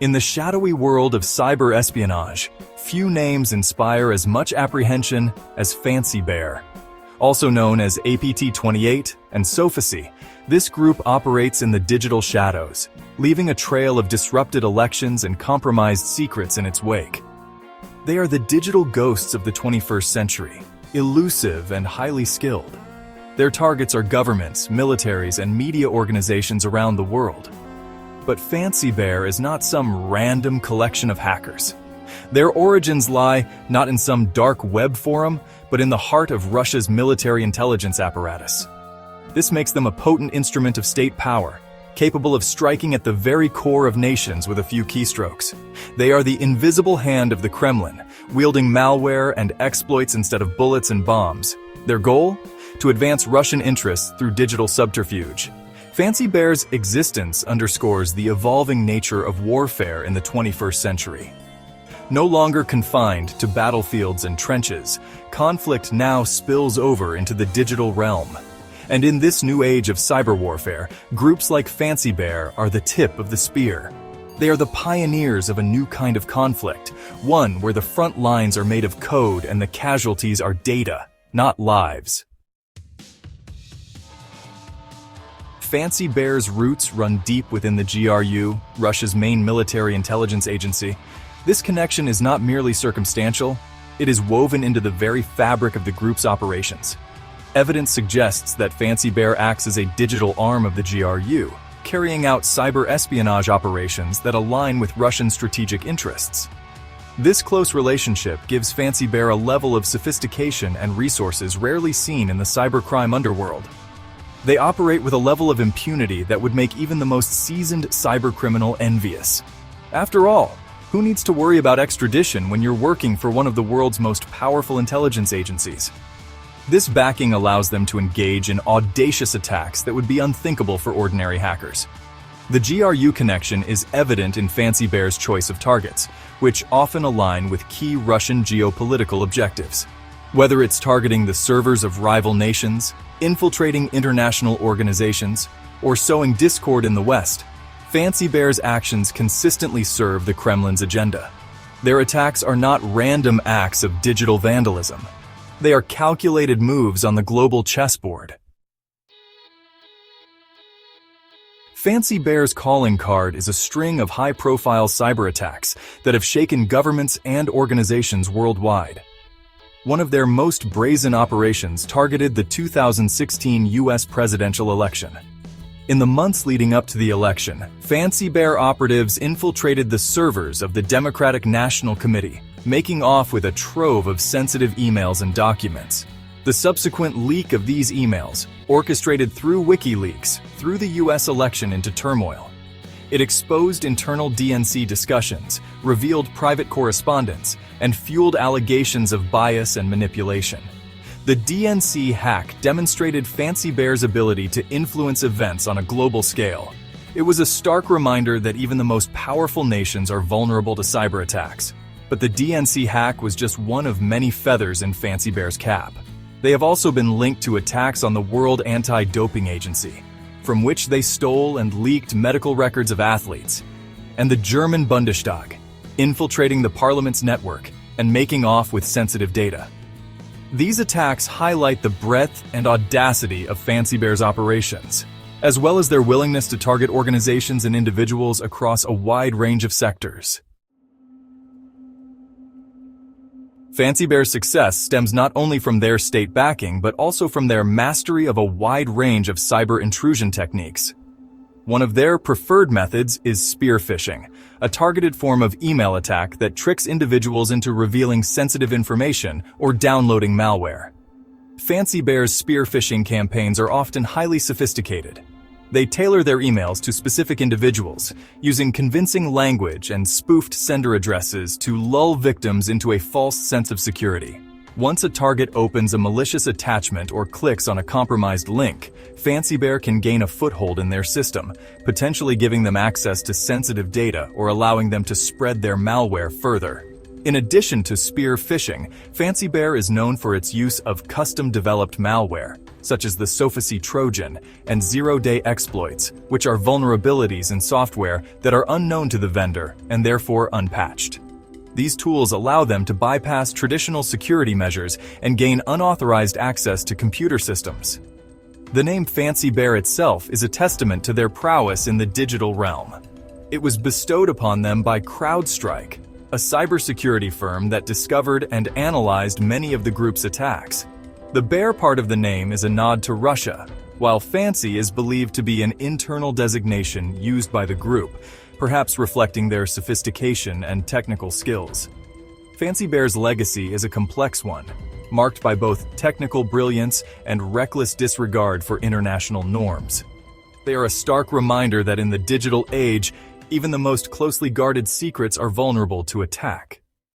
In the shadowy world of cyber espionage, few names inspire as much apprehension as Fancy Bear. Also known as APT-28 and Sophacy, this group operates in the digital shadows, leaving a trail of disrupted elections and compromised secrets in its wake. They are the digital ghosts of the 21st century, elusive and highly skilled. Their targets are governments, militaries, and media organizations around the world. But Fancy Bear is not some random collection of hackers. Their origins lie not in some dark web forum, but in the heart of Russia's military intelligence apparatus. This makes them a potent instrument of state power, capable of striking at the very core of nations with a few keystrokes. They are the invisible hand of the Kremlin, wielding malware and exploits instead of bullets and bombs. Their goal? To advance Russian interests through digital subterfuge. Fancy Bear's existence underscores the evolving nature of warfare in the 21st century. No longer confined to battlefields and trenches, conflict now spills over into the digital realm. And in this new age of cyber warfare, groups like Fancy Bear are the tip of the spear. They are the pioneers of a new kind of conflict, one where the front lines are made of code and the casualties are data, not lives. Fancy Bear's roots run deep within the GRU, Russia's main military intelligence agency. This connection is not merely circumstantial, it is woven into the very fabric of the group's operations. Evidence suggests that Fancy Bear acts as a digital arm of the GRU, carrying out cyber espionage operations that align with Russian strategic interests. This close relationship gives Fancy Bear a level of sophistication and resources rarely seen in the cybercrime underworld. They operate with a level of impunity that would make even the most seasoned cybercriminal envious. After all, who needs to worry about extradition when you're working for one of the world's most powerful intelligence agencies? This backing allows them to engage in audacious attacks that would be unthinkable for ordinary hackers. The GRU connection is evident in Fancy Bear's choice of targets, which often align with key Russian geopolitical objectives. Whether it's targeting the servers of rival nations, infiltrating international organizations, or sowing discord in the West, Fancy Bear's actions consistently serve the Kremlin's agenda. Their attacks are not random acts of digital vandalism. They are calculated moves on the global chessboard. Fancy Bear's calling card is a string of high-profile cyber attacks that have shaken governments and organizations worldwide. One of their most brazen operations targeted the 2016 U.S. presidential election. In the months leading up to the election, Fancy Bear operatives infiltrated the servers of the Democratic National Committee, making off with a trove of sensitive emails and documents. The subsequent leak of these emails, orchestrated through WikiLeaks, threw the U.S. election into turmoil. It exposed internal DNC discussions, revealed private correspondence, and fueled allegations of bias and manipulation. The DNC hack demonstrated Fancy Bear's ability to influence events on a global scale. It was a stark reminder that even the most powerful nations are vulnerable to cyber attacks. But the DNC hack was just one of many feathers in Fancy Bear's cap. They have also been linked to attacks on the World Anti-Doping Agency, from which they stole and leaked medical records of athletes, and the German Bundestag, infiltrating the parliament's network and making off with sensitive data. These attacks highlight the breadth and audacity of Fancy Bear's operations, as well as their willingness to target organizations and individuals across a wide range of sectors. Fancy Bear's success stems not only from their state backing, but also from their mastery of a wide range of cyber intrusion techniques. One of their preferred methods is spear phishing, a targeted form of email attack that tricks individuals into revealing sensitive information or downloading malware. Fancy Bear's spear phishing campaigns are often highly sophisticated. They tailor their emails to specific individuals, using convincing language and spoofed sender addresses to lull victims into a false sense of security. Once a target opens a malicious attachment or clicks on a compromised link, Fancy Bear can gain a foothold in their system, potentially giving them access to sensitive data or allowing them to spread their malware further. In addition to spear phishing, Fancy Bear is known for its use of custom-developed malware, such as the Sophisy Trojan and zero-day exploits, which are vulnerabilities in software that are unknown to the vendor and therefore unpatched. These tools allow them to bypass traditional security measures and gain unauthorized access to computer systems. The name Fancy Bear itself is a testament to their prowess in the digital realm. It was bestowed upon them by CrowdStrike, a cybersecurity firm that discovered and analyzed many of the group's attacks. The bear part of the name is a nod to Russia, while Fancy is believed to be an internal designation used by the group, perhaps reflecting their sophistication and technical skills. Fancy Bear's legacy is a complex one, marked by both technical brilliance and reckless disregard for international norms. They are a stark reminder that in the digital age, even the most closely guarded secrets are vulnerable to attack.